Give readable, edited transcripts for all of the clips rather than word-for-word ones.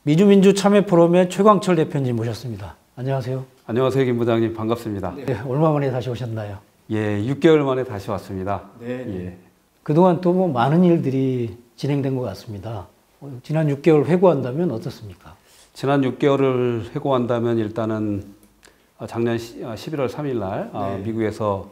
미주민주참여포럼의 최광철 대표님 모셨습니다. 안녕하세요. 안녕하세요, 김 부장님. 반갑습니다. 네, 얼마 만에 다시 오셨나요? 예, 6개월 만에 다시 왔습니다. 네. 예. 그동안 또 뭐 많은 일들이 진행된 것 같습니다. 지난 6개월 회고한다면 어떻습니까? 지난 6개월을 회고한다면 일단은 작년 11월 3일 날 네. 미국에서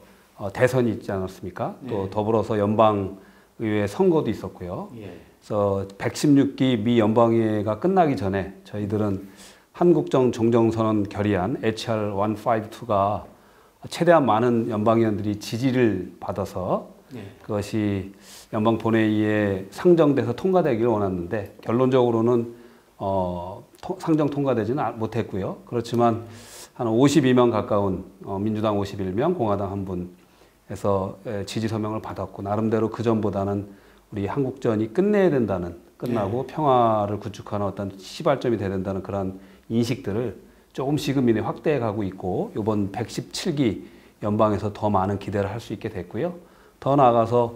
대선이 있지 않았습니까? 네. 또 더불어서 연방의회 선거도 있었고요. 예. 그래서 116기 미 연방의회가 끝나기 전에 저희들은 한국정 종정선언 결의안 HR 152가 최대한 많은 연방의원들이 지지를 받아서 네. 그것이 연방 본회의에 상정돼서 통과되기를 원했는데 결론적으로는 상정 통과되지는 못했고요. 그렇지만 한 52명 가까운 민주당 51명, 공화당 1분에서 지지 서명을 받았고 나름대로 그 전보다는 우리 한국전이 끝내야 된다는 끝나고 평화를 구축하는 어떤 시발점이 돼야 된다는 그런 인식들을 조금씩은 이내 확대해 가고 있고 이번 117기 연방에서 더 많은 기대를 할 수 있게 됐고요. 더 나아가서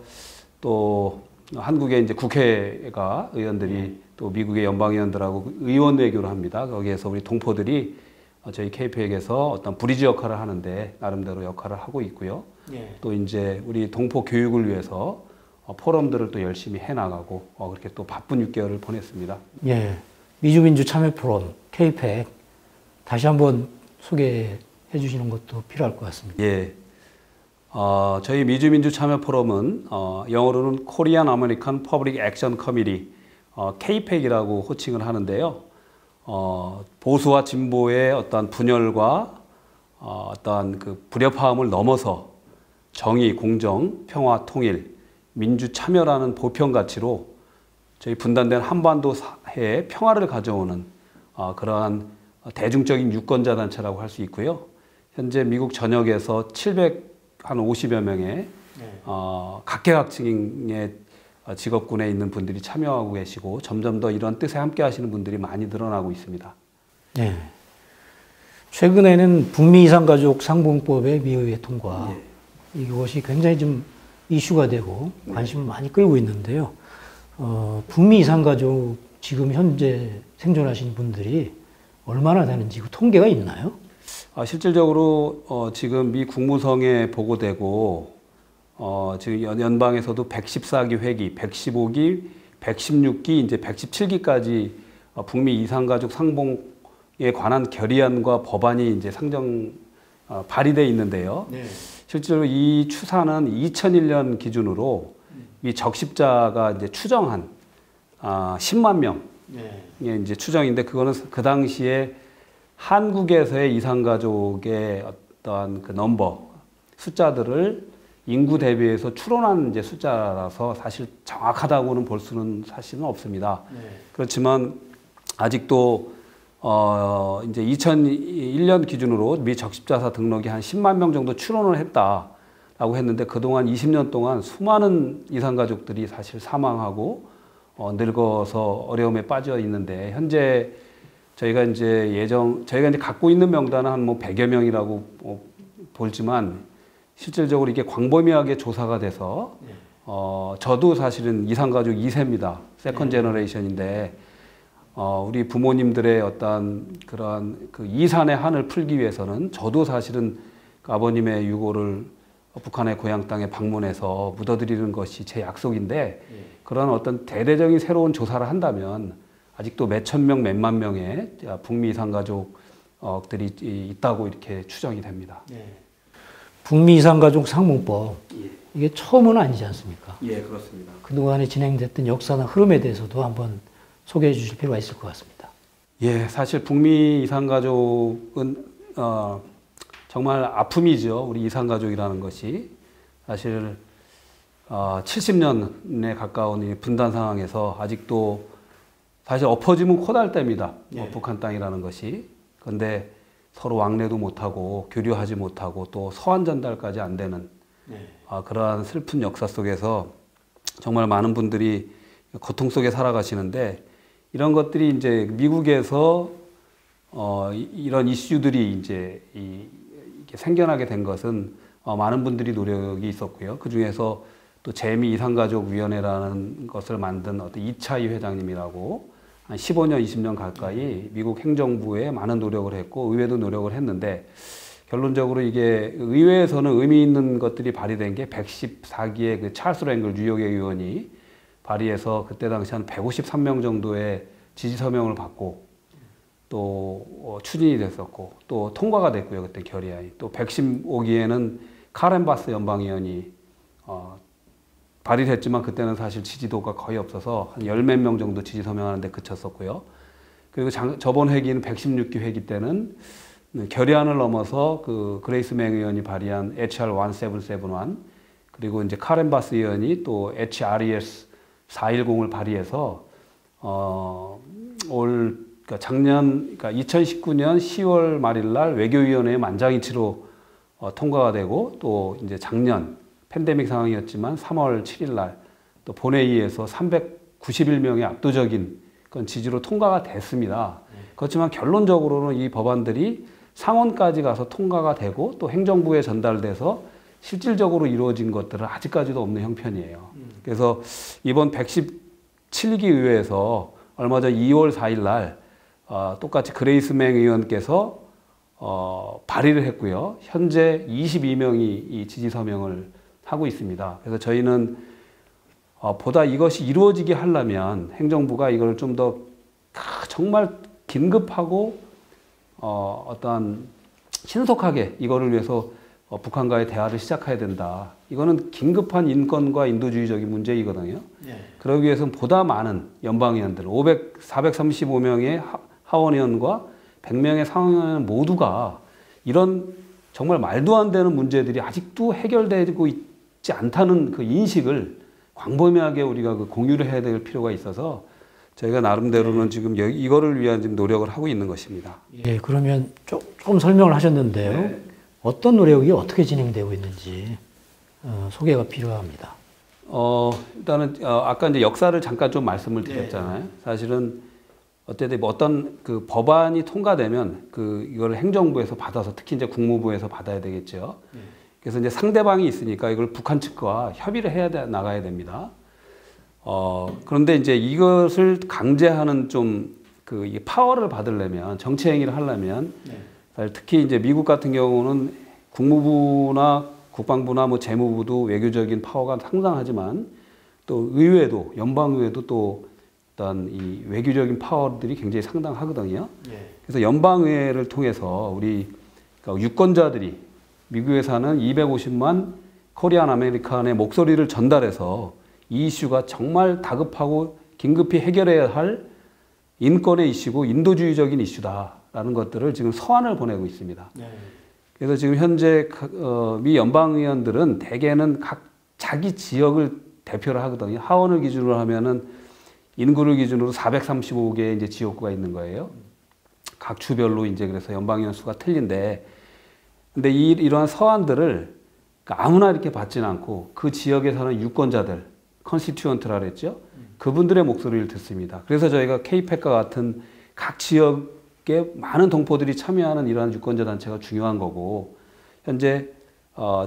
또 한국의 이제 국회가 의원들이 또 미국의 연방의원들하고 의원 외교를 합니다. 거기에서 우리 동포들이 저희 KPEC에서 어떤 브리지 역할을 하는데 나름대로 역할을 하고 있고요. 또 이제 우리 동포 교육을 위해서 포럼들을 또 열심히 해나가고 그렇게 또 바쁜 6개월을 보냈습니다. 예, 미주민주참여포럼 KPEC 다시 한번 소개해 주시는 것도 필요할 것 같습니다. 예, 저희 미주민주참여포럼은 영어로는 Korean American Public Action Committee, KPEC이라고 호칭을 하는데요. 보수와 진보의 어떤 분열과 어떤 그 불협화음을 넘어서 정의, 공정, 평화, 통일, 민주 참여라는 보편 가치로 저희 분단된 한반도 사회에 평화를 가져오는 그러한 대중적인 유권자 단체라고 할 수 있고요. 현재 미국 전역에서 750여 명의 각계각층의 직업군에 있는 분들이 참여하고 계시고 점점 더 이런 뜻에 함께 하시는 분들이 많이 늘어나고 있습니다. 네. 최근에는 북미 이산가족 상봉법의 미의회 통과 이것이 굉장히 좀 이슈가 되고 관심을 많이 끌고 있는데요. 북미 이산가족 지금 현재 생존하시는 분들이 얼마나 되는지 그 통계가 있나요? 실질적으로 지금 미 국무성에 보고되고 지금 연방에서도 114기 회기, 115기, 116기, 이제 117기까지 북미 이산가족 상봉에 관한 결의안과 법안이 이제 발의되어 있는데요. 네. 실제로 이 추산은 2001년 기준으로 미 적십자가 이제 추정한 10만 명의 이제 추정인데 그거는 그 당시에 한국에서의 이산가족의 어떤 그 숫자들을 인구 대비해서 추론한 이제 숫자라서 사실 정확하다고는 볼 수는 사실은 없습니다. 그렇지만 아직도 이제 2001년 기준으로 미 적십자사 등록이 한 10만 명 정도 추론을 했다라고 했는데 그동안 20년 동안 수많은 이산가족들이 사실 사망하고 늙어서 어려움에 빠져 있는데 현재 저희가 이제 갖고 있는 명단은 한 뭐 100여 명이라고 보지만 실질적으로 이게 광범위하게 조사가 돼서 저도 사실은 이산가족 2세입니다. 세컨 제너레이션인데 우리 부모님들의 어떤 그러한 그 이산의 한을 풀기 위해서는 저도 사실은 그 아버님의 유고를 북한의 고향 땅에 방문해서 묻어드리는 것이 제 약속인데 그런 어떤 대대적인 새로운 조사를 한다면 아직도 몇천 명, 몇만 명의 북미 이산가족들이 있다고 이렇게 추정이 됩니다. 북미 이산가족 상봉법 이게 처음은 아니지 않습니까? 예, 그렇습니다. 그동안에 진행됐던 역사나 흐름에 대해서도 한번 소개해 주실 필요가 있을 것 같습니다. 예, 사실 북미 이산가족은 정말 아픔이죠. 우리 이산가족이라는 것이 사실 70년에 가까운 분단 상황에서 아직도 사실 엎어지면 코달됩니다. 북한 땅이라는 것이. 그런데 서로 왕래도 못하고 교류하지 못하고 또 서한 전달까지 안 되는 그러한 슬픈 역사 속에서 정말 많은 분들이 고통 속에 살아가시는데 이런 것들이 이제 미국에서 이런 이슈들이 이제 이렇게 생겨나게 된 것은 많은 분들이 노력이 있었고요. 그 중에서 또 재미 이산가족위원회라는 것을 만든 어떤 이차희 회장님이라고 한 15년, 20년 가까이 미국 행정부에 많은 노력을 했고 의회도 노력을 했는데 결론적으로 이게 의회에서는 의미 있는 것들이 발의된 게 114기의 그 찰스 랭글 뉴욕의 의원이 발의해서 그때 당시 한 153명 정도의 지지 서명을 받고 또 추진이 됐었고 또 통과가 됐고요. 그때 결의안이. 또 115기에는 카렌 바스 연방의원이 발의를 했지만 그때는 사실 지지도가 거의 없어서 한 10몇 명 정도 지지 서명하는데 그쳤었고요. 그리고 저번 회기는 116기 회기 때는 결의안을 넘어서 그 그레이스 맹 의원이 발의한 HR 1771 그리고 이제 카렌 바스 의원이 또 HRES 410을 발의해서 그러니까 작년 그러니까 2019년 10월 말일 날 외교위원회 만장일치로 통과가 되고 또 이제 작년 팬데믹 상황이었지만 3월 7일 날 또 본회의에서 391명의 압도적인 그런 지지로 통과가 됐습니다. 그렇지만 결론적으로는 이 법안들이 상원까지 가서 통과가 되고 또 행정부에 전달돼서 실질적으로 이루어진 것들은 아직까지도 없는 형편이에요. 그래서 이번 117기 의회에서 얼마 전 2월 4일 날 똑같이 그레이스 맹 의원께서 발의를 했고요. 현재 22명이 이 지지 서명을 하고 있습니다. 그래서 저희는 보다 이것이 이루어지게 하려면 행정부가 이걸 좀 더 정말 긴급하고 어떠한 신속하게 이거를 위해서 북한과의 대화를 시작해야 된다. 이거는 긴급한 인권과 인도주의적인 문제이거든요. 네. 그러기 위해서는 보다 많은 연방의원들, 435명의 하원의원과 100명의 상원의원 모두가 이런 정말 말도 안 되는 문제들이 아직도 해결되고 있지 않다는 그 인식을 광범위하게 우리가 그 공유를 해야 될 필요가 있어서 저희가 나름대로는 지금 이거를 위한 지금 노력을 하고 있는 것입니다. 예, 그러면 조금 설명을 하셨는데요. 네. 어떤 노력이 어떻게 진행되고 있는지 소개가 필요합니다. 일단은 아까 이제 역사를 잠깐 좀 말씀을 드렸잖아요. 네. 사실은 어쨌든 어떤 그 법안이 통과되면 이걸 행정부에서 받아서 특히 이제 국무부에서 받아야 되겠죠. 네. 그래서 이제 상대방이 있으니까 이걸 북한 측과 협의를 나가야 됩니다. 그런데 이제 이것을 강제하는 좀 이 파워를 받으려면 정치 행위를 하려면 네. 특히 이제 미국 같은 경우는 국무부나 국방부나 뭐 재무부도 외교적인 파워가 상당하지만 또 의회도 연방의회도 또 어떤 이 외교적인 파워들이 굉장히 상당하거든요. 네. 그래서 연방의회를 통해서 우리 그러니까 유권자들이 미국에 사는 250만 코리안 아메리칸의 목소리를 전달해서 이 이슈가 정말 다급하고 긴급히 해결해야 할 인권의 이슈고 인도주의적인 이슈다라는 것들을 지금 서한을 보내고 있습니다. 네. 그래서 지금 현재 미 연방의원들은 대개는 각 자기 지역을 대표를 하거든요. 하원을 기준으로 하면은 인구를 기준으로 435개의 이제 지역구가 있는 거예요. 각 주별로 이제 그래서 연방의원 수가 틀린데, 근데 이러한 서한들을 아무나 이렇게 받지는 않고 그 지역에 사는 유권자들, 컨스티튜언트라 그랬죠. 그분들의 목소리를 듣습니다. 그래서 저희가 KPEC과 같은 각 지역에 많은 동포들이 참여하는 이러한 유권자 단체가 중요한 거고, 현재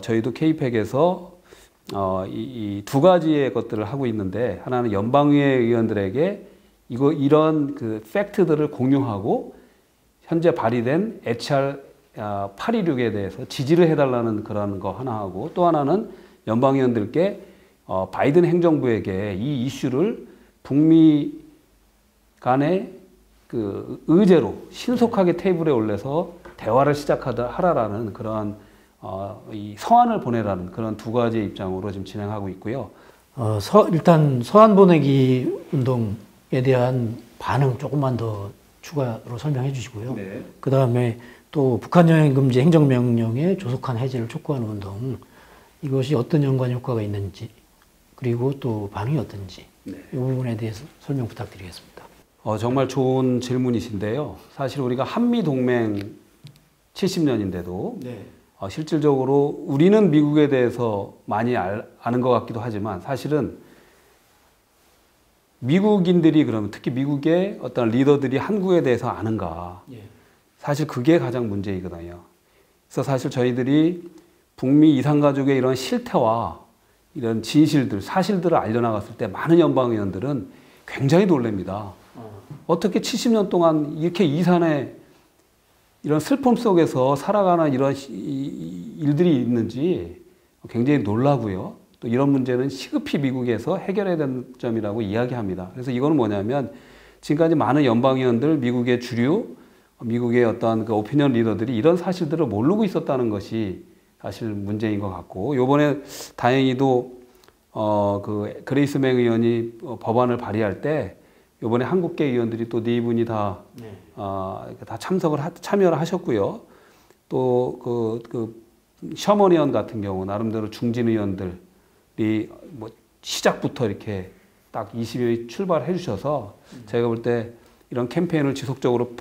저희도 KPEC에서 이 두 가지의 것들을 하고 있는데, 하나는 연방의회 의원들에게 이런 그 팩트들을 공유하고 현재 발의된 HR 826에 대해서 지지를 해달라는 그런 거 하나 하고, 또 하나는 연방의원들께 바이든 행정부에게 이 이슈를 북미 간의 그 의제로 신속하게 테이블에 올려서 대화를 시작하라라는 그러한 이 서한을 보내라는 그런 두 가지의 입장으로 지금 진행하고 있고요. 일단 서한 보내기 운동에 대한 반응 조금만 더 추가로 설명해 주시고요. 네. 그 다음에 또 북한 여행 금지 행정명령의 조속한 해제를 촉구하는 운동, 이것이 어떤 연관 효과가 있는지, 그리고 또 반응이 어떤지, 네. 이 부분에 대해서 설명 부탁드리겠습니다. 정말 좋은 질문이신데요. 사실 우리가 한미동맹 70년인데도 네. 실질적으로 우리는 미국에 대해서 많이 아는 것 같기도 하지만, 사실은 미국인들이 그러면 특히 미국의 어떤 리더들이 한국에 대해서 아는가, 예. 사실 그게 가장 문제이거든요. 그래서 사실 저희들이 북미 이산가족의 이런 실태와 이런 진실들, 사실들을 알려나갔을 때 많은 연방의원들은 굉장히 놀랍니다. 어떻게 70년 동안 이렇게 이산에 이런 슬픔 속에서 살아가는 이런 일들이 있는지 굉장히 놀라고요. 또 이런 문제는 시급히 미국에서 해결해야 되는 점이라고 이야기합니다. 그래서 이거는 뭐냐면 지금까지 많은 연방의원들, 미국의 주류, 미국의 어떤 그 오피니언 리더들이 이런 사실들을 모르고 있었다는 것이 사실 문제인 것 같고, 요번에 다행히도 그 그레이스 맹 의원이 법안을 발의할 때 요번에 한국계 의원들이 또 네 분이 다 다 참여를 하셨고요. 또 그 셔먼 의원 같은 경우 나름대로 중진 의원들이 뭐 시작부터 이렇게 딱 20여일 출발해 주셔서 제가 볼 때 이런 캠페인을 지속적으로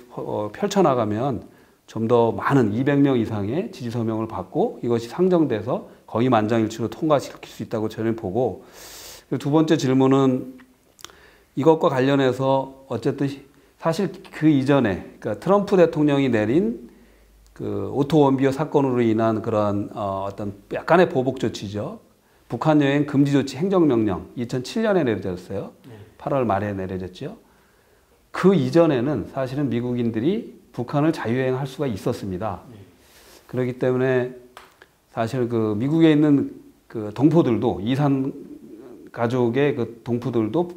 펼쳐나가면 좀 더 많은 200명 이상의 지지 서명을 받고 이것이 상정돼서 거의 만장일치로 통과시킬 수 있다고 저는 보고, 두 번째 질문은 이것과 관련해서 어쨌든 사실 그 이전에 그러니까 트럼프 대통령이 내린 그 오토 원비어 사건으로 인한 그런 어떤 약간의 보복 조치죠. 북한 여행 금지 조치 행정명령 2007년에 내려졌어요. 8월 말에 내려졌죠. 그 이전에는 사실은 미국인들이 북한을 자유여행할 수가 있었습니다. 그렇기 때문에 사실 그 미국에 있는 그 동포들도 이산 가족의 그 동포들도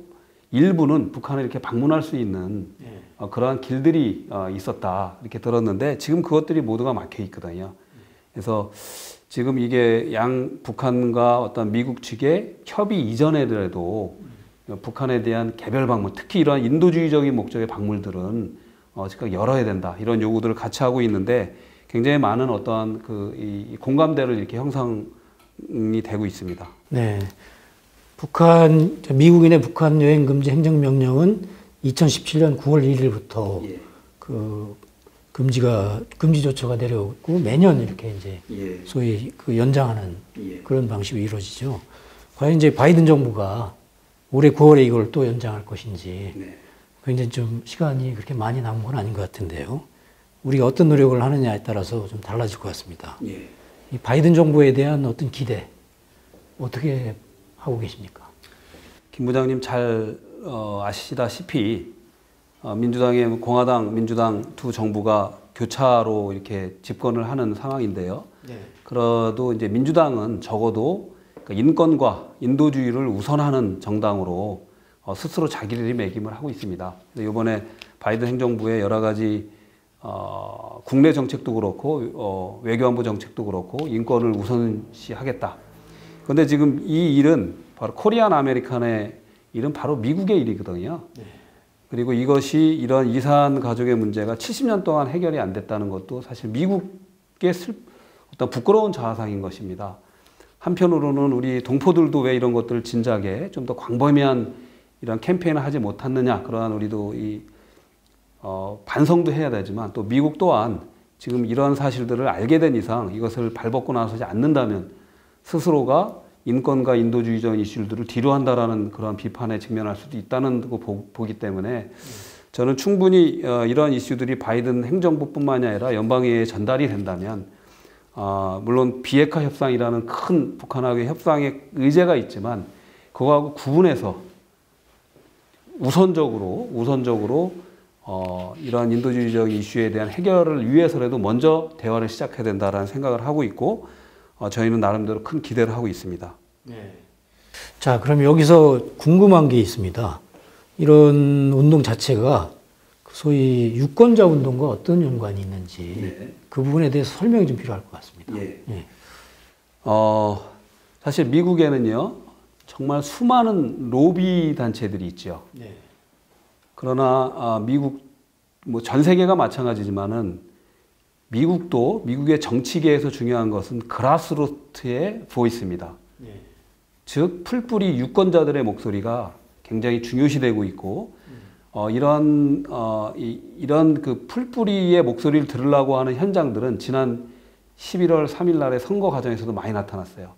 일부는 북한을 이렇게 방문할 수 있는 그러한 길들이 있었다 이렇게 들었는데 지금 그것들이 모두가 막혀 있거든요. 그래서 지금 이게 북한과 어떤 미국 측의 협의 이전에라도 북한에 대한 개별 방문, 특히 이러한 인도주의적인 목적의 방문들은 즉각 열어야 된다 이런 요구들을 같이 하고 있는데 굉장히 많은 어떠한 이 공감대를 이렇게 형성이 되고 있습니다. 네. 미국인의 북한 여행 금지 행정명령은 2017년 9월 1일부터 그 금지 조처가 내려오고 매년 이렇게 이제 소위 그 연장하는 그런 방식으로 이루어지죠. 과연 이제 바이든 정부가 올해 9월에 이걸 또 연장할 것인지 굉장히 좀 시간이 그렇게 많이 남은 건 아닌 것 같은데요. 우리가 어떤 노력을 하느냐에 따라서 좀 달라질 것 같습니다. 이 바이든 정부에 대한 어떤 기대 어떻게 하고 계십니까? 김 부장님 잘 아시다시피 공화당, 민주당 두 정부가 교차로 이렇게 집권을 하는 상황인데요. 그래도 이제 민주당은 적어도 인권과 인도주의를 우선하는 정당으로 스스로 자기들이 매김을 하고 있습니다. 이번에 바이든 행정부의 여러 가지 국내 정책도 그렇고 외교안보 정책도 그렇고 인권을 우선시하겠다. 그런데 지금 이 일은 바로 코리안 아메리칸의 일은 바로 미국의 일이거든요. 그리고 이것이 이런 이산 가족의 문제가 70년 동안 해결이 안 됐다는 것도 사실 미국의 어떤 부끄러운 자화상인 것입니다. 한편으로는 우리 동포들도 왜 이런 것들을 진작에 좀 더 광범위한 이런 캠페인을 하지 못했느냐, 그러한 우리도 반성도 해야 되지만 또 미국 또한 지금 이런 사실들을 알게 된 이상 이것을 발벗고 나서지 않는다면 스스로가 인권과 인도주의적 이슈들을 뒤로한다라는 그런 비판에 직면할 수도 있다는 거 보기 때문에 저는 충분히 이러한 이슈들이 바이든 행정부뿐만이 아니라 연방의회에 전달이 된다면 물론 비핵화 협상이라는 큰 북한하고의 협상의 의제가 있지만 그거하고 구분해서 우선적으로 이러한 인도주의적 이슈에 대한 해결을 위해서라도 먼저 대화를 시작해야 된다라는 생각을 하고 있고 저희는 나름대로 큰 기대를 하고 있습니다. 자, 그럼 여기서 궁금한 게 있습니다. 이런 운동 자체가 소위 유권자 운동과 어떤 연관이 있는지 그 부분에 대해서 설명이 좀 필요할 것 같습니다. 사실 미국에는요 정말 수많은 로비 단체들이 있죠. 그러나 미국 뭐 전 세계가 마찬가지지만은 미국의 정치계에서 중요한 것은 그라스루트의 보이스입니다. 즉 풀뿌리 유권자들의 목소리가 굉장히 중요시되고 있고 이런 그 풀뿌리의 목소리를 들으려고 하는 현장들은 지난 11월 3일 날의 선거 과정에서도 많이 나타났어요.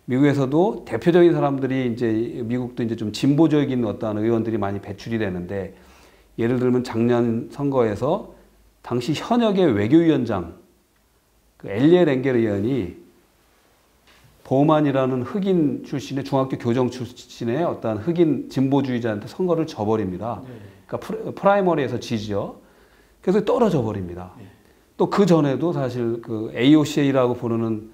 미국에서도 대표적인 사람들이 미국도 이제 좀 진보적인 어떤 의원들이 많이 배출이 되는데 예를 들면 작년 선거에서 당시 현역의 외교위원장 엘리엘 엥겔 의원이 보만이라는 흑인 출신의 중학교 교정 출신의 어떤 흑인 진보주의자한테 선거를 져버립니다. 그러니까 프라이머리에서 지죠. 그래서 떨어져 버립니다. 또 그 전에도 사실 그 AOCA라고 부르는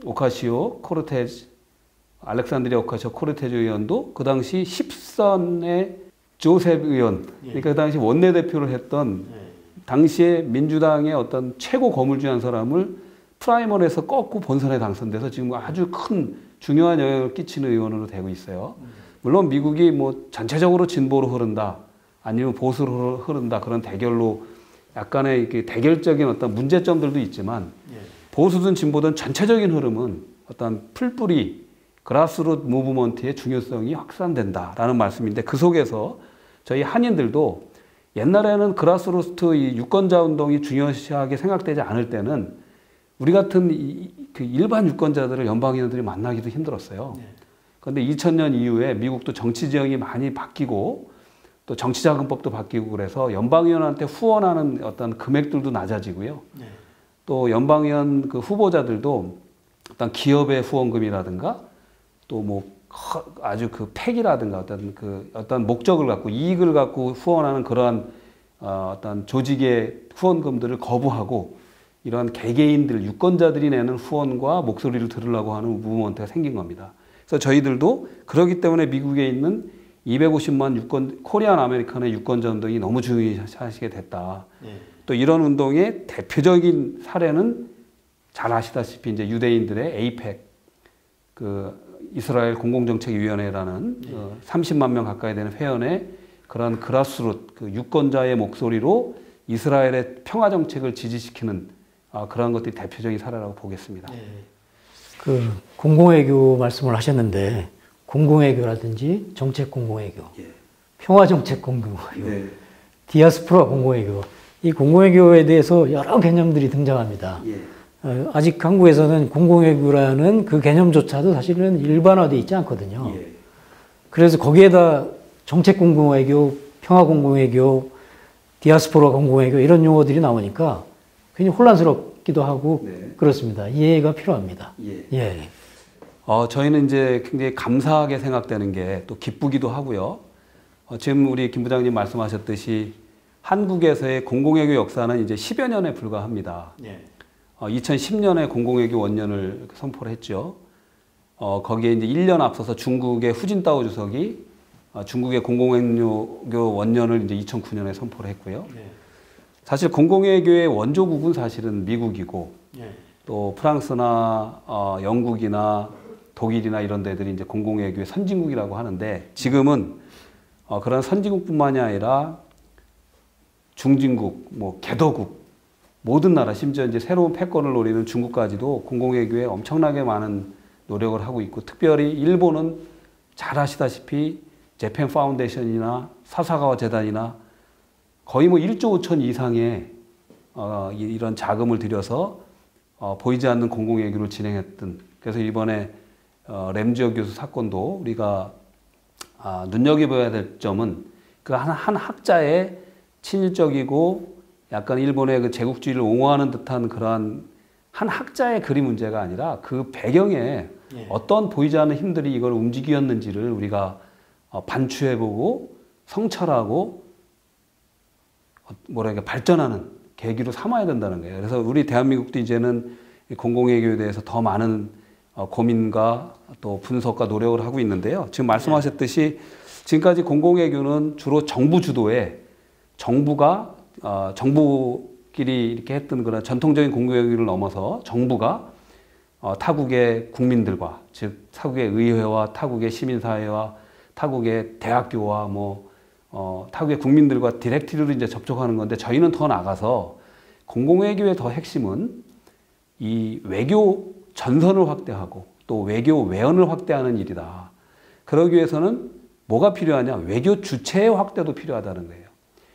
오카시오 코르테즈, 알렉산드리아 오카시오 코르테즈 의원도 그 당시 10선의 조셉 의원, 그러니까 그 당시 원내대표를 했던 당시에 민주당의 어떤 최고 거물주의 한 사람을 프라이머리에서 꺾고 본선에 당선돼서 지금 아주 큰 중요한 영향을 끼치는 의원으로 되고 있어요. 물론 미국이 뭐 전체적으로 진보로 흐른다, 아니면 보수로 흐른다 그런 대결로 약간의 이렇게 대결적인 어떤 문제점들도 있지만 보수든 진보든 전체적인 흐름은 어떤 풀뿌리 그라스루트 무브먼트의 중요성이 확산된다라는 말씀인데 그 속에서 저희 한인들도 옛날에는 그라스루트 이 유권자 운동이 중요시하게 생각되지 않을 때는 우리 같은 그 일반 유권자들을 연방의원들이 만나기도 힘들었어요. 그런데 2000년 이후에 미국도 정치 지형이 많이 바뀌고 또 정치자금법도 바뀌고 그래서 연방의원한테 후원하는 어떤 금액들도 낮아지고요. 또 연방의원 그 후보자들도 어떤 기업의 후원금이라든가 또 뭐 아주 그 팩이라든가 어떤 목적을 갖고 이익을 갖고 후원하는 그러한 어떤 조직의 후원금들을 거부하고 이러한 개개인들 유권자들이 내는 후원과 목소리를 들으려고 하는 무브먼트가 생긴 겁니다. 그래서 저희들도 그렇기 때문에 미국에 있는 250만 코리안 아메리칸의 유권자 운동이 너무 중요시하시게 됐다. 또 이런 운동의 대표적인 사례는 잘 아시다시피 이제 유대인들의 에이펙 그 이스라엘 공공정책위원회라는 30만 명 가까이 되는 회원의 그런 그라스루트 그 유권자의 목소리로 이스라엘의 평화 정책을 지지시키는 그런 것들이 대표적인 사례라고 보겠습니다. 그 공공외교 말씀을 하셨는데 공공외교라든지 정책 공공외교, 평화정책 공공외교, 디아스포라 공공외교, 이 공공외교에 대해서 여러 개념들이 등장합니다. 아직 한국에서는 공공외교라는 그 개념조차도 사실은 일반화되어 있지 않거든요. 그래서 거기에다 정책 공공외교, 평화 공공외교, 디아스포라 공공외교 이런 용어들이 나오니까 굉장히 혼란스럽기도 하고 그렇습니다. 이해가 필요합니다. 저희는 이제 굉장히 감사하게 생각되는 게 또 기쁘기도 하고요. 지금 우리 김 부장님 말씀하셨듯이 한국에서의 공공외교 역사는 이제 10여 년에 불과합니다. 2010년에 공공외교 원년을 선포를 했죠. 거기에 이제 1년 앞서서 중국의 후진타오 주석이 중국의 공공외교 원년을 이제 2009년에 선포를 했고요. 사실 공공외교의 원조국은 사실은 미국이고 또 프랑스나 영국이나 독일이나 이런 데들이 이제 공공외교의 선진국이라고 하는데 지금은 그런 선진국뿐만이 아니라 중진국, 뭐 개도국 모든 나라 심지어 이제 새로운 패권을 노리는 중국까지도 공공외교에 엄청나게 많은 노력을 하고 있고 특별히 일본은 잘 아시다시피 재팬 파운데이션이나 사사가와 재단이나 거의 뭐 1조 5천 이상의 이런 자금을 들여서 보이지 않는 공공외교를 진행했던 그래서 이번에 램지어 교수 사건도 우리가 눈여겨봐야 될 점은 그 한 학자의 친일적이고 약간 일본의 그 제국주의를 옹호하는 듯한 그러한 한 학자의 글이 문제가 아니라 그 배경에 어떤 보이지 않는 힘들이 이걸 움직였는지를 우리가 반추해보고 성찰하고 뭐랄까 발전하는 계기로 삼아야 된다는 거예요. 그래서 우리 대한민국도 이제는 공공외교에 대해서 더 많은 고민과 또 분석과 노력을 하고 있는데요. 지금 말씀하셨듯이 지금까지 공공외교는 주로 정부 주도에 정부가 정부끼리 이렇게 했던 그런 전통적인 공공외교를 넘어서 정부가 타국의 국민들과 즉 타국의 의회와 타국의 시민사회와 타국의 대학교와 타국의 국민들과 디렉트리로 이제 접촉하는 건데 저희는 더 나가서 공공외교의 더 핵심은 이 외교 전선을 확대하고 또 외교 외연을 확대하는 일이다. 그러기 위해서는 뭐가 필요하냐? 외교 주체의 확대도 필요하다는 거예요.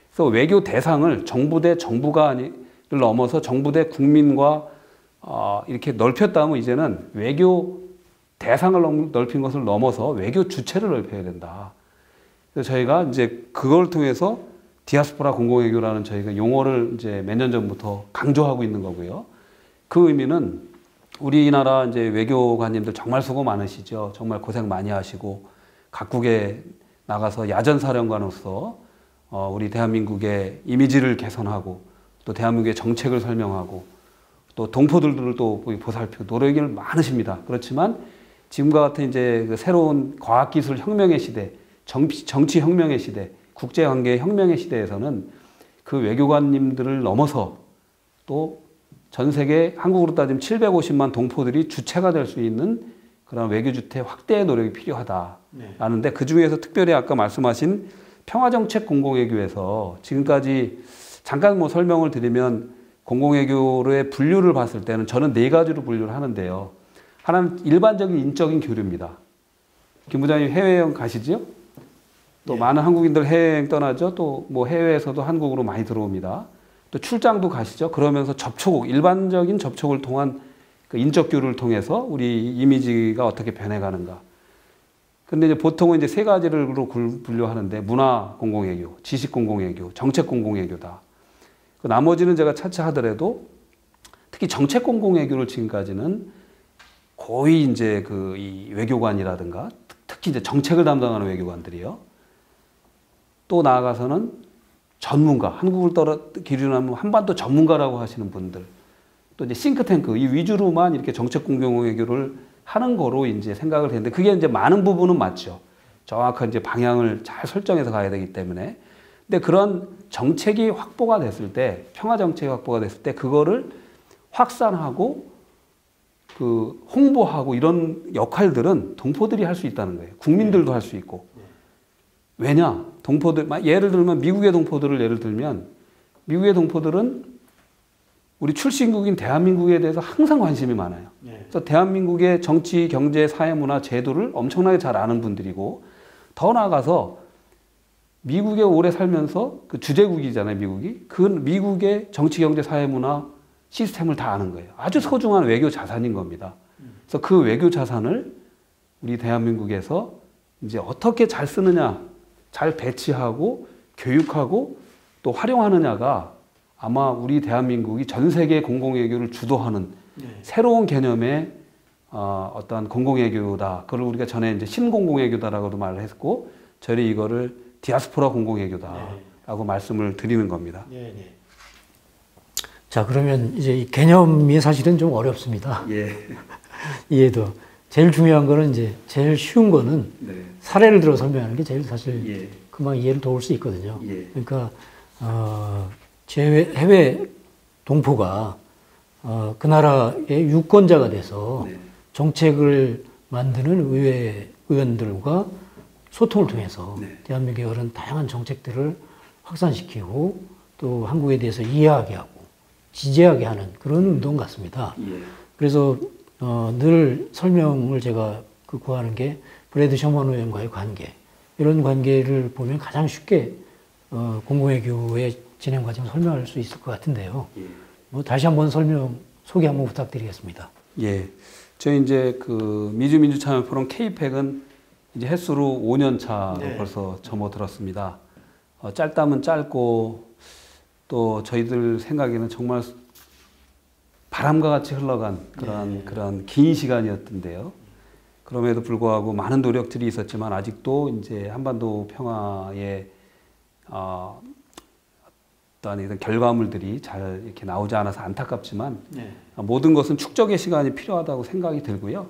그래서 외교 대상을 정부 대 정부가를 넘어서 정부 대 국민과 이렇게 넓혔다면 이제는 외교 대상을 넓힌 것을 넘어서 외교 주체를 넓혀야 된다. 그래서 저희가 이제 그걸 통해서 디아스포라 공공외교라는 저희가 용어를 이제 몇 년 전부터 강조하고 있는 거고요. 그 의미는 우리나라 이제 외교관님들 정말 수고 많으시죠. 정말 고생 많이 하시고 각국에 나가서 야전사령관으로서 우리 대한민국의 이미지를 개선하고 또 대한민국의 정책을 설명하고 또 동포들을 또 보살피고 노력이 많으십니다. 그렇지만 지금과 같은 이제 그 새로운 과학기술 혁명의 시대, 정치 혁명의 시대, 국제관계 혁명의 시대에서는 그 외교관님들을 넘어서 또 전 세계 한국으로 따지면 750만 동포들이 주체가 될 수 있는 그런 외교주체 확대의 노력이 필요하다라는데 그 중에서 특별히 아까 말씀하신 평화정책 공공외교에서 지금까지 잠깐 뭐 설명을 드리면 공공외교의 분류를 봤을 때는 저는 4가지로 분류를 하는데요. 하나는 일반적인 인적인 교류입니다. 김 부장님 해외여행 가시죠? 또 많은 한국인들 해외여행 떠나죠? 또 뭐 해외에서도 한국으로 많이 들어옵니다. 또 출장도 가시죠? 그러면서 일반적인 접촉을 통한 그 인적 교류를 통해서 우리 이미지가 어떻게 변해가는가. 근데 이제 보통은 이제 3가지로 분류하는데 문화 공공외교, 지식 공공외교, 정책 공공외교다. 그 나머지는 제가 차차 하더라도 특히 정책 공공외교를 지금까지는 거의 이제 이 외교관이라든가 특히 이제 정책을 담당하는 외교관들이요. 또 나아가서는 전문가, 한국을 기준으로 하면 한반도 전문가라고 하시는 분들, 또 이제 싱크탱크 이 위주로만 이렇게 정책 공공외교를 하는 거로 이제 생각을 했는데 그게 이제 많은 부분은 맞죠. 정확한 이제 방향을 잘 설정해서 가야 되기 때문에. 근데 그런 정책이 확보가 됐을 때, 평화 정책이 확보가 됐을 때 그거를 확산하고 그 홍보하고 이런 역할들은 동포들이 할 수 있다는 거예요. 국민들도 할 수 있고. 왜냐? 동포들, 예를 들면 미국의 동포들을 예를 들면 미국의 동포들은 우리 출신국인 대한민국에 대해서 항상 관심이 많아요. 그래서 대한민국의 정치, 경제, 사회, 문화, 제도를 엄청나게 잘 아는 분들이고 더 나아가서 미국에 오래 살면서 그 주재국이잖아요, 미국이. 그 미국의 정치, 경제, 사회, 문화 시스템을 다 아는 거예요. 아주 소중한 외교 자산인 겁니다. 그래서 그 외교 자산을 우리 대한민국에서 이제 어떻게 잘 쓰느냐, 잘 배치하고 교육하고 또 활용하느냐가 아마 우리 대한민국이 전 세계 공공외교를 주도하는 새로운 개념의 어떤 공공외교다. 그걸 우리가 전에 이제 신공공외교다라고도 말을 했고, 저희 이거를 디아스포라 공공외교다라고 말씀을 드리는 겁니다. 자, 그러면 이제 이 개념이 사실은 좀 어렵습니다. 이해도. 제일 중요한 거는 이제 제일 쉬운 거는 사례를 들어 설명하는 게 제일 사실 금방 이해를 도울 수 있거든요. 그러니까 제 해외 동포가 그 나라의 유권자가 돼서 정책을 만드는 의원들과 소통을 통해서 대한민국의 그런 다양한 정책들을 확산시키고 또 한국에 대해서 이해하게 하고 지지하게 하는 그런 운동 같습니다. 그래서 늘 설명을 제가 구하는 게 브래드 셔먼 의원과의 관계, 이런 관계를 보면 가장 쉽게 공공외교의 진행 과정을 설명할 수 있을 것 같은데요. 뭐 다시 한번 소개 한번 부탁드리겠습니다. 저희 이제 그 미주민주참여 포럼 K-팩은 이제 횟수로 5년 차로 벌써 접어들었습니다. 짧다면 짧고 또 저희들 생각에는 정말 바람과 같이 흘러간 그런 긴 시간이었던데요. 그럼에도 불구하고 많은 노력들이 있었지만 아직도 이제 한반도 평화의 어떤 이런 결과물들이 잘 이렇게 나오지 않아서 안타깝지만 모든 것은 축적의 시간이 필요하다고 생각이 들고요.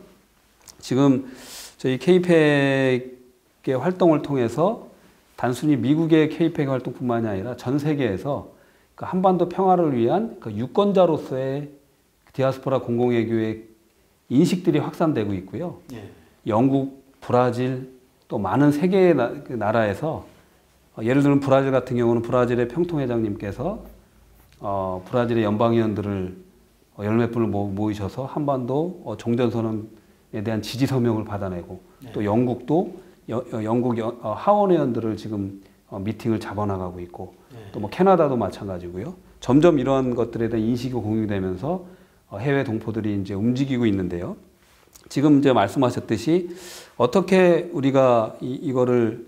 지금 저희 K-팩의 활동을 통해서 단순히 미국의 K-팩 활동뿐만이 아니라 전 세계에서 그 한반도 평화를 위한 그 유권자로서의 디아스포라 공공외교의 인식들이 확산되고 있고요. 영국, 브라질 또 많은 세계의 나라에서 예를 들면 브라질 같은 경우는 브라질의 평통회장님께서 브라질의 연방위원들을 열몇 분을 모이셔서 한반도 종전선언에 대한 지지 서명을 받아내고 또 영국도 영국 하원의원들을 지금 미팅을 잡아나가고 있고 또 뭐 캐나다도 마찬가지고요. 점점 이런 것들에 대한 인식이 공유되면서 해외 동포들이 이제 움직이고 있는데요. 지금 이제 말씀하셨듯이 어떻게 우리가 이거를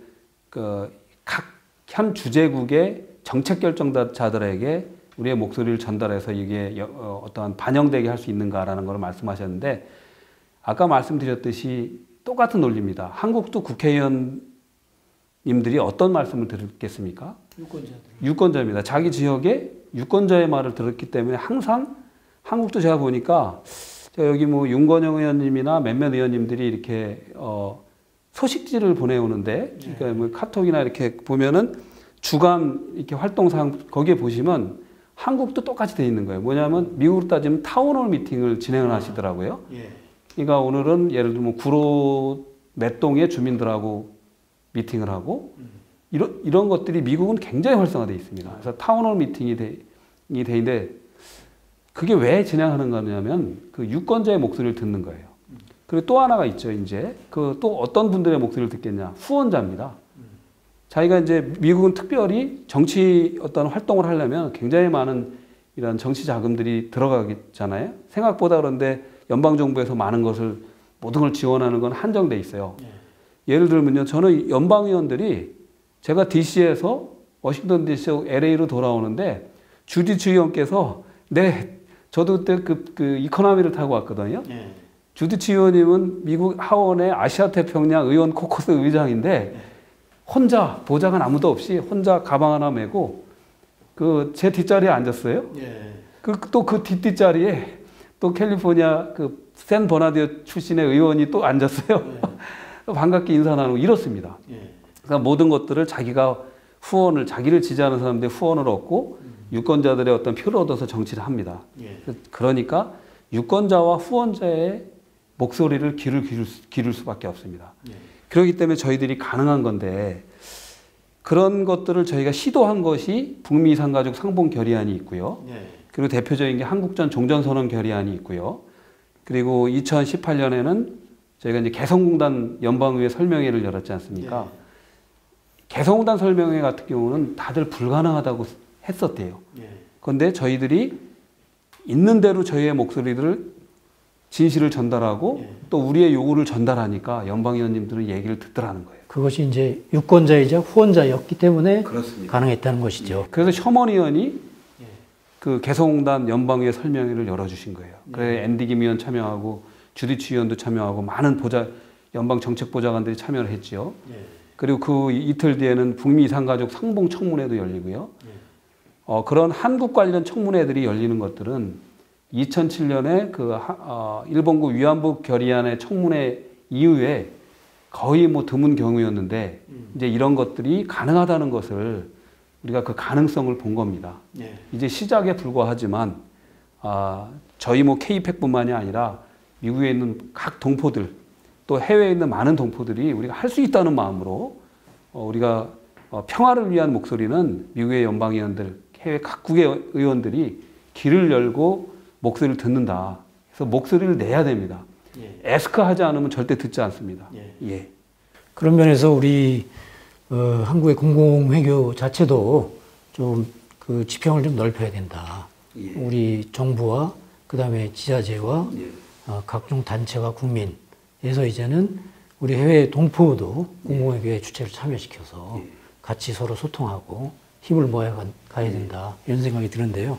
각 현 주재국의 정책 결정자들에게 우리의 목소리를 전달해서 이게 어떠한 반영되게 할 수 있는가라는 걸 말씀하셨는데 아까 말씀드렸듯이 똑같은 논리입니다. 한국도 국회의원님들이 어떤 말씀을 들었겠습니까? 유권자입니다. 자기 지역에 유권자의 말을 들었기 때문에 항상 한국도 제가 보니까 여기 뭐 윤건영 의원님이나 몇몇 의원님들이 이렇게 소식지를 보내오는데 그러니까 뭐 카톡이나 이렇게 보면은 주간 이렇게 활동사항 거기에 보시면 한국도 똑같이 돼 있는 거예요. 뭐냐면 미국으로 따지면 타운홀 미팅을 진행을 하시더라고요. 그러니까 오늘은 예를 들면 구로 몇 동의 주민들하고 미팅을 하고 이런 것들이 미국은 굉장히 활성화되어 있습니다. 그래서 타운홀 미팅이 돼 있는데 그게 왜 진행하는 거냐면 그 유권자의 목소리를 듣는 거예요. 그리고 또 하나가 있죠. 이제 그 또 어떤 분들의 목소리를 듣겠냐? 후원자입니다. 자기가 이제 미국은 특별히 정치 어떤 활동을 하려면 굉장히 많은 이런 정치 자금들이 들어가겠잖아요. 생각보다 그런데 연방정부에서 많은 것을 모든 걸 지원하는 건 한정돼 있어요. 예를 들면요. 저는 연방의원들이 제가 DC에서 워싱턴 DC, LA로 돌아오는데 주디츠 의원께서 저도 그때 그 이코노미를 타고 왔거든요. 주디츠 의원님은 미국 하원의 아시아 태평양 의원 코커스 의장인데 혼자 보좌관 아무도 없이 혼자 가방 하나 메고 그 제 뒷자리에 앉았어요. 또 그 뒷자리에 또 캘리포니아 그 샌 버나디오 출신의 의원이 또 앉았어요. 반갑게 인사 나누고 이렇습니다. 그러니까 모든 것들을 자기가 자기를 지지하는 사람들의 후원을 얻고 유권자들의 어떤 표를 얻어서 정치를 합니다. 그러니까 유권자와 후원자의 목소리를 기를 수밖에 없습니다. 그렇기 때문에 저희들이 가능한 건데 그런 것들을 저희가 시도한 것이 북미 이산가족 상봉 결의안이 있고요. 그리고 대표적인 게 한국전 종전선언 결의안이 있고요. 그리고 2018년에는 저희가 이제 개성공단 연방의회 설명회를 열었지 않습니까? 개성공단 설명회 같은 경우는 다들 불가능하다고 했었대요. 그런데 저희들이 있는 대로 저희의 목소리들을 진실을 전달하고 또 우리의 요구를 전달하니까 연방의원님들은 얘기를 듣더라는 거예요. 그것이 이제 유권자이자 후원자였기 때문에 그렇습니다. 가능했다는 것이죠. 그래서 셔먼 의원이 그 개성공단 연방의회 설명회를 열어주신 거예요. 그래서 앤디 김 의원 참여하고 주디츠 의원도 참여하고 많은 연방 정책보좌관들이 참여를 했죠. 그리고 그 이틀 뒤에는 북미 이산가족 상봉 청문회도 열리고요. 그런 한국 관련 청문회들이 열리는 것들은 2007년에 그 일본국 위안부 결의안의 청문회 이후에 거의 뭐 드문 경우였는데 이제 이런 것들이 가능하다는 것을 우리가 그 가능성을 본 겁니다. 이제 시작에 불과하지만 저희 뭐 K-팩뿐만이 아니라 미국에 있는 각 동포들 또 해외에 있는 많은 동포들이 우리가 할 수 있다는 마음으로 우리가 평화를 위한 목소리는 미국의 연방의원들, 해외 각국의 의원들이 길을 열고 목소리를 듣는다. 그래서 목소리를 내야 됩니다. 에스크 하지 않으면 절대 듣지 않습니다. 그런 면에서 우리 한국의 공공외교 자체도 좀 그 지평을 좀 넓혀야 된다. 우리 정부와 그다음에 지자체와 각종 단체와 국민에서 이제는 우리 해외 동포도 공공외교의 주체를 참여시켜서 같이 서로 소통하고 힘을 모아 가야 된다. 이런 생각이 드는데요.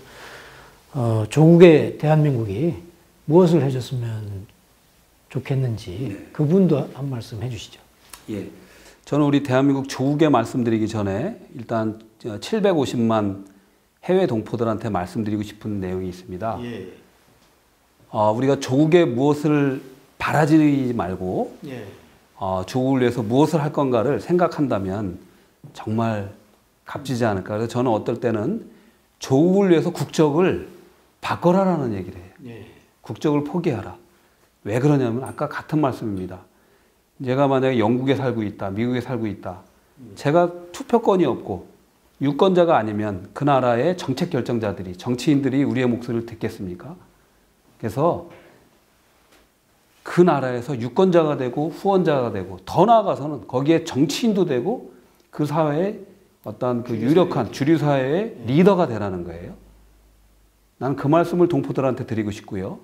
조국의 대한민국이 무엇을 해줬으면 좋겠는지 그분도 한 말씀 해주시죠. 저는 우리 대한민국 조국에 말씀드리기 전에 일단 750만 해외 동포들한테 말씀드리고 싶은 내용이 있습니다. 우리가 조국에 무엇을 바라지 말고 조국을 위해서 무엇을 할 건가를 생각한다면 정말 값지지 않을까. 그래서 저는 어떨 때는 조국을 위해서 국적을 바꿔라라는 얘기를 해요. 국적을 포기하라. 왜 그러냐면 아까 같은 말씀입니다. 제가 만약에 영국에 살고 있다, 미국에 살고 있다. 제가 투표권이 없고 유권자가 아니면 그 나라의 정책 결정자들이, 정치인들이 우리의 목소리를 듣겠습니까? 그래서 그 나라에서 유권자가 되고 후원자가 되고 더 나아가서는 거기에 정치인도 되고 그 사회의 어떤 그 유력한 주류사회의 리더가 되라는 거예요. 나는 그 말씀을 동포들한테 드리고 싶고요.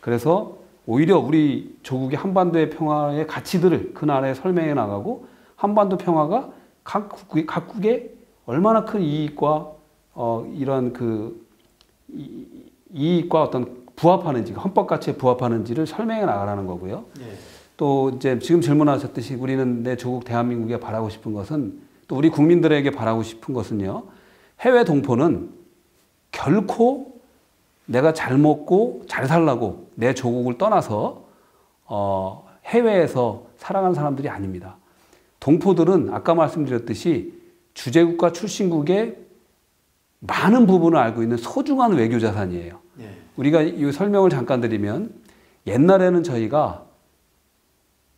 그래서 오히려 우리 조국의 한반도의 평화의 가치들을 그 나라에 설명해 나가고 한반도 평화가 각국에 얼마나 큰 이익과 이런 그 이익과 어떤 부합하는지, 헌법 가치에 부합하는지를 설명해 나가라는 거고요. 또 이제 지금 질문하셨듯이 우리는 내 조국 대한민국에 바라고 싶은 것은, 또 우리 국민들에게 바라고 싶은 것은요, 해외 동포는 결코 내가 잘 먹고 잘 살라고 내 조국을 떠나서 해외에서 살아가는 사람들이 아닙니다. 동포들은 아까 말씀드렸듯이 주재국과 출신국의 많은 부분을 알고 있는 소중한 외교 자산이에요. 우리가 이 설명을 잠깐 드리면, 옛날에는 저희가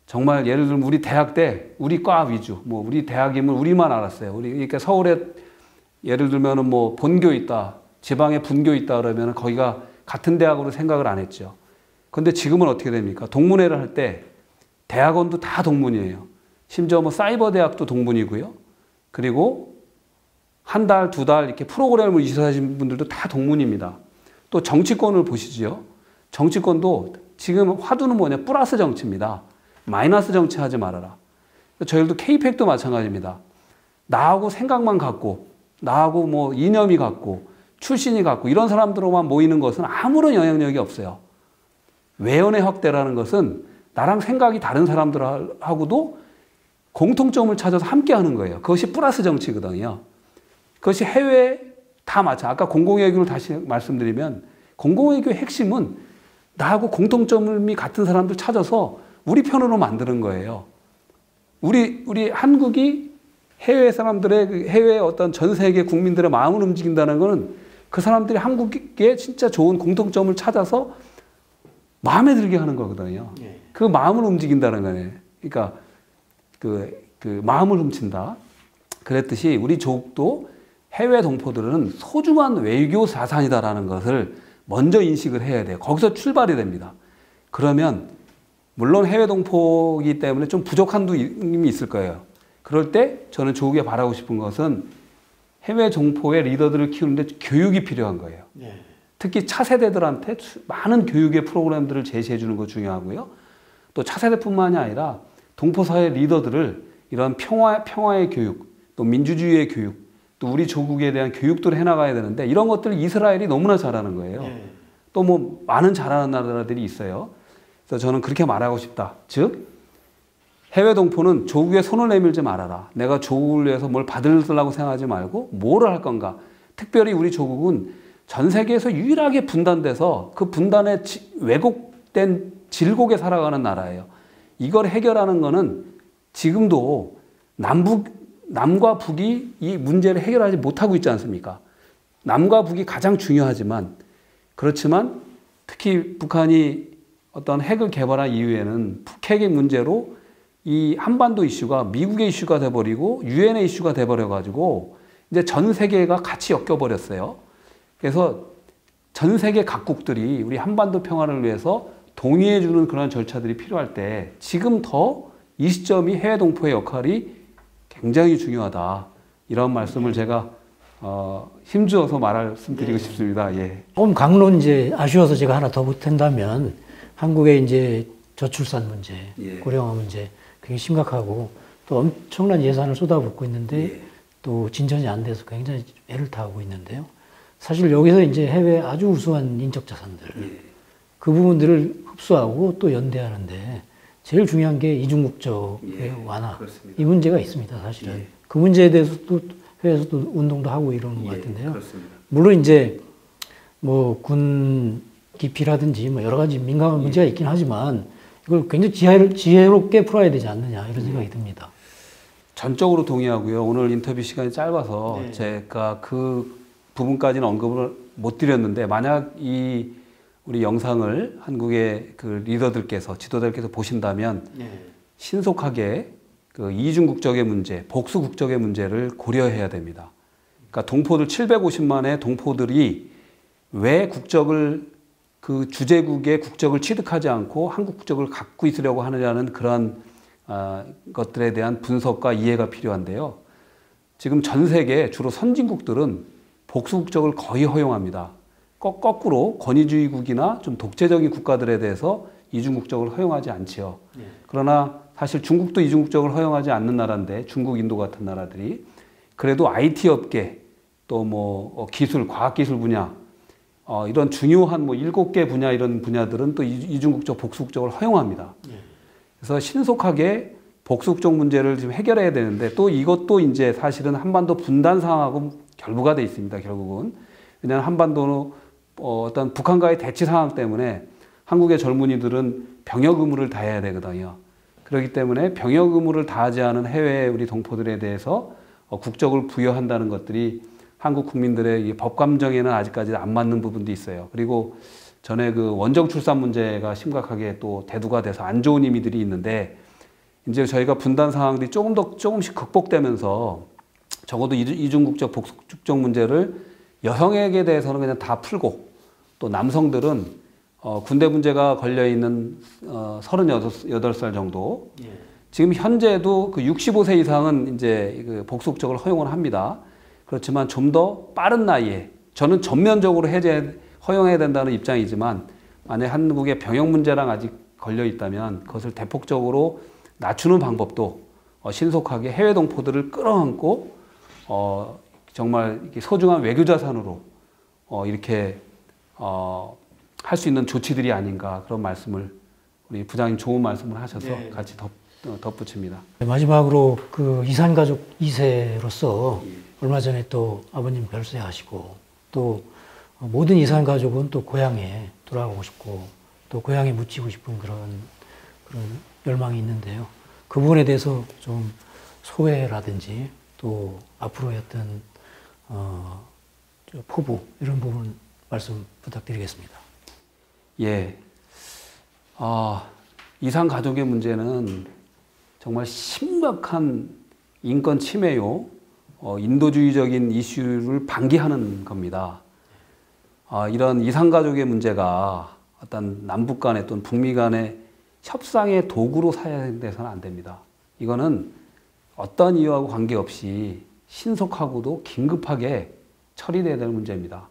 정말 예를 들면 우리 대학 때 우리 과 위주, 뭐 우리 대학임을 우리만 알았어요. 우리 그러니까 서울에 예를 들면은 뭐 본교 있다, 지방에 분교 있다 그러면 거기가 같은 대학으로 생각을 안 했죠. 근데 지금은 어떻게 됩니까? 동문회를 할 때 대학원도 다 동문이에요. 심지어 뭐 사이버 대학도 동문이고요. 그리고 한 달, 두 달 이렇게 프로그램을 이수하신 분들도 다 동문입니다. 또 정치권을 보시지요. 정치권도 지금 화두는 뭐냐? 플러스 정치입니다. 마이너스 정치 하지 말아라. 저희들도 K-팩도 마찬가지입니다. 나하고 생각만 같고, 나하고 뭐 이념이 같고, 출신이 같고, 이런 사람들로만 모이는 것은 아무런 영향력이 없어요. 외연의 확대라는 것은 나랑 생각이 다른 사람들하고도 공통점을 찾아서 함께 하는 거예요. 그것이 플러스 정치거든요. 그것이 해외 다 마찬가지. 아까 공공외교를 다시 말씀드리면, 공공외교의 핵심은 나하고 공통점이 같은 사람들 찾아서 우리 편으로 만드는 거예요. 우리 한국이 해외 사람들의, 해외 어떤 전 세계 국민들의 마음을 움직인다는 것은 그 사람들이 한국에 진짜 좋은 공통점을 찾아서 마음에 들게 하는 거거든요. 그 마음을 움직인다는 거예요. 그러니까 그 마음을 훔친다. 그랬듯이 우리 조국도 해외 동포들은 소중한 외교 자산이다라는 것을 먼저 인식을 해야 돼요. 거기서 출발이 됩니다. 그러면 물론 해외 동포이기 때문에 좀 부족한 점이 있을 거예요. 그럴 때 저는 조국에 바라고 싶은 것은 해외 동포의 리더들을 키우는데 교육이 필요한 거예요. 특히 차세대들한테 많은 교육의 프로그램들을 제시해 주는 거 중요하고요. 또 차세대뿐만이 아니라 동포사회 리더들을 이런 평화의 교육, 또 민주주의의 교육, 또 우리 조국에 대한 교육들을 해나가야 되는데, 이런 것들을 이스라엘이 너무나 잘하는 거예요. 또 뭐 많은 잘하는 나라들이 있어요. 그래서 저는 그렇게 말하고 싶다. 즉, 해외 동포는 조국에 손을 내밀지 말아라. 내가 조국을 위해서 뭘 받으려고 생각하지 말고 뭐를 할 건가. 특별히 우리 조국은 전 세계에서 유일하게 분단돼서 그 분단에 왜곡된 질곡에 살아가는 나라예요. 이걸 해결하는 거는 지금도 남과 북이 이 문제를 해결하지 못하고 있지 않습니까? 남과 북이 가장 중요하지만, 그렇지만 특히 북한이 어떤 핵을 개발한 이후에는 북핵의 문제로 이 한반도 이슈가 미국의 이슈가 돼버리고 유엔의 이슈가 돼버려가지고 이제 전 세계가 같이 엮여버렸어요. 그래서 전 세계 각국들이 우리 한반도 평화를 위해서 동의해주는 그런 절차들이 필요할 때, 지금 더 이 시점이 해외 동포의 역할이 굉장히 중요하다. 이런 말씀을 제가 힘주어서 말씀드리고 싶습니다. 예. 조금 강론 이제 아쉬워서 제가 하나 더 보탠다면, 한국의 이제 저출산 문제, 고령화 문제 굉장히 심각하고 또 엄청난 예산을 쏟아붓고 있는데 또 진전이 안 돼서 굉장히 애를 타고 있는데요. 사실 여기서 이제 해외 아주 우수한 인적 자산들, 그 부분들을 흡수하고 또 연대하는데 제일 중요한 게 이중국적의 완화. 그렇습니다. 이 문제가 있습니다, 사실은. 그 문제에 대해서도 해외에서도 운동도 하고 이러는 것 같은데요. 그렇습니다. 물론 이제 뭐 군 기피라든지 뭐 여러 가지 민감한 문제가 있긴 하지만 이걸 굉장히 지혜롭게 풀어야 되지 않느냐, 이런 생각이 듭니다. 전적으로 동의하고요. 오늘 인터뷰 시간이 짧아서 제가 그 부분까지는 언급을 못 드렸는데, 만약 우리 영상을 한국의 그 리더들께서, 지도자들께서 보신다면 신속하게 그 이중 국적의 문제, 복수 국적의 문제를 고려해야 됩니다. 그러니까 동포들 750만의 동포들이 왜 국적을, 그 주재국의 국적을 취득하지 않고 한국 국적을 갖고 있으려고 하느냐는 그런 것들에 대한 분석과 이해가 필요한데요. 지금 전 세계 주로 선진국들은 복수 국적을 거의 허용합니다. 거꾸로 권위주의국이나 좀 독재적인 국가들에 대해서 이중국적을 허용하지 않지요. 그러나 사실 중국도 이중국적을 허용하지 않는 나라인데, 중국, 인도 같은 나라들이 그래도 IT 업계, 또 뭐 기술, 과학기술 분야 이런 중요한 뭐 7개 분야 이런 분야들은 또 이중국적, 복수국적을 허용합니다. 그래서 신속하게 복수국적 문제를 지금 해결해야 되는데 또 이것도 이제 사실은 한반도 분단 상황하고 결부가 돼 있습니다. 결국은. 왜냐하면 한반도는 어떤 북한과의 대치 상황 때문에 한국의 젊은이들은 병역 의무를 다해야 되거든요. 그렇기 때문에 병역 의무를 다하지 않은 해외 우리 동포들에 대해서 국적을 부여한다는 것들이 한국 국민들의 이 법 감정에는 아직까지 안 맞는 부분도 있어요. 그리고 전에 그 원정 출산 문제가 심각하게 또 대두가 돼서 안 좋은 의미들이 있는데 이제 저희가 분단 상황들이 조금씩 극복되면서 적어도 이중국적, 복수국적 문제를 여성에게 대해서는 그냥 다 풀고 또 남성들은 군대 문제가 걸려있는 38살 정도 지금 현재도 그 65세 이상은 이제 그 복수국적을 허용을 합니다. 그렇지만 좀 더 빠른 나이에 저는 전면적으로 허용해야 된다는 입장이지만 만약 한국의 병역 문제랑 아직 걸려 있다면 그것을 대폭적으로 낮추는 방법도 신속하게 해외 동포들을 끌어안고 정말 이렇게 소중한 외교 자산으로 이렇게 할 수 있는 조치들이 아닌가 그런 말씀을 우리 부장님 좋은 말씀을 하셔서 네. 같이 덧붙입니다. 마지막으로 그 이산가족 2세로서 얼마 전에 또 아버님 별세하시고 또 모든 이산가족은 또 고향에 돌아가고 싶고 또 고향에 묻히고 싶은 그런 열망이 있는데요. 그 부분에 대해서 좀 소회라든지 또 앞으로의 어떤 포부 이런 부분 말씀 부탁드리겠습니다. 예, 이산 가족의 문제는 정말 심각한 인권 침해요, 인도주의적인 이슈를 방기하는 겁니다. 이런 이산 가족의 문제가 어떤 남북 간의 또는 북미 간의 협상의 도구로 사용돼서는 안 됩니다. 이거는 어떤 이유하고 관계없이 신속하고도 긴급하게 처리돼야 되는 문제입니다.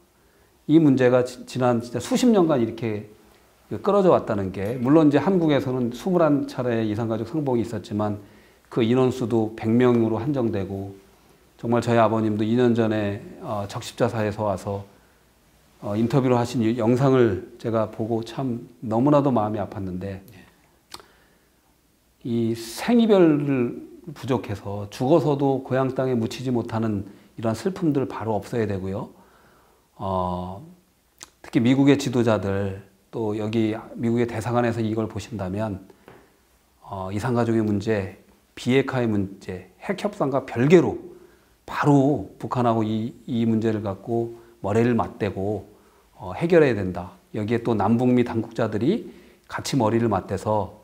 이 문제가 지난 진짜 수십 년간 이렇게 끌어져 왔다는 게 물론 이제 한국에서는 21차례 이산가족 상봉이 있었지만 그 인원수도 100명으로 한정되고 정말 저희 아버님도 2년 전에 적십자사에서 와서 인터뷰를 하신 영상을 제가 보고 참 너무나도 마음이 아팠는데 이 생이별을 부족해서 죽어서도 고향 땅에 묻히지 못하는 이런 슬픔들 바로 없어야 되고요. 특히 미국의 지도자들 또 여기 미국의 대사관에서 이걸 보신다면 이산가족의 문제, 비핵화의 문제, 핵협상과 별개로 바로 북한하고 이 문제를 갖고 머리를 맞대고 해결해야 된다. 여기에 또 남북미 당국자들이 같이 머리를 맞대서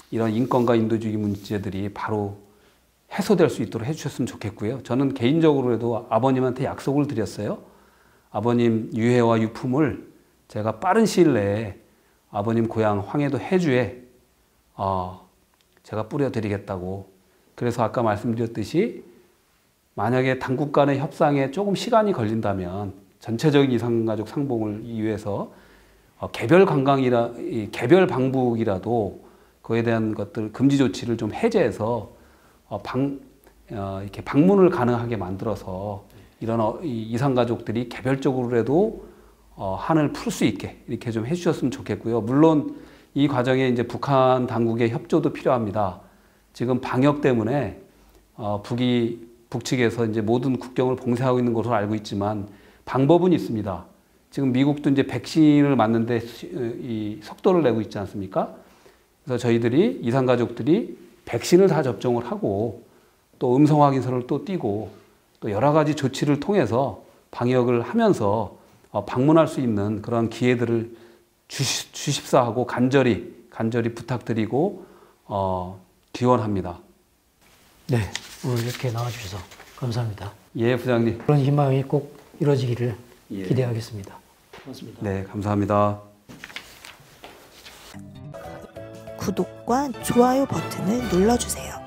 이런 인권과 인도주의 문제들이 바로 해소될 수 있도록 해주셨으면 좋겠고요. 저는 개인적으로도 아버님한테 약속을 드렸어요. 아버님 유해와 유품을 제가 빠른 시일 내에 아버님 고향 황해도 해주에 제가 뿌려드리겠다고. 그래서 아까 말씀드렸듯이 만약에 당국 간의 협상에 조금 시간이 걸린다면 전체적인 이산가족 상봉을 위해서 개별 방북이라도 그에 대한 것들 금지 조치를 좀 해제해서 이렇게 방문을 가능하게 만들어서 이런 이산가족들이 개별적으로라도 한을 풀 수 있게 이렇게 좀 해주셨으면 좋겠고요. 물론 이 과정에 이제 북한 당국의 협조도 필요합니다. 지금 방역 때문에 북측에서 이제 모든 국경을 봉쇄하고 있는 것으로 알고 있지만 방법은 있습니다. 지금 미국도 이제 백신을 맞는데 이 속도를 내고 있지 않습니까? 그래서 저희들이 이산가족들이 백신을 다 접종을 하고 또 음성 확인서를 또 띄고 또 여러 가지 조치를 통해서 방역을 하면서 방문할 수 있는 그런 기회들을 주십사 하고 간절히 부탁드리고 기원합니다. 네, 오늘 이렇게 나와주셔서 감사합니다. 예, 부장님. 그런 희망이 꼭 이루어지기를 기대하겠습니다. 고맙습니다. 네, 감사합니다. 구독과 좋아요 버튼을 눌러주세요.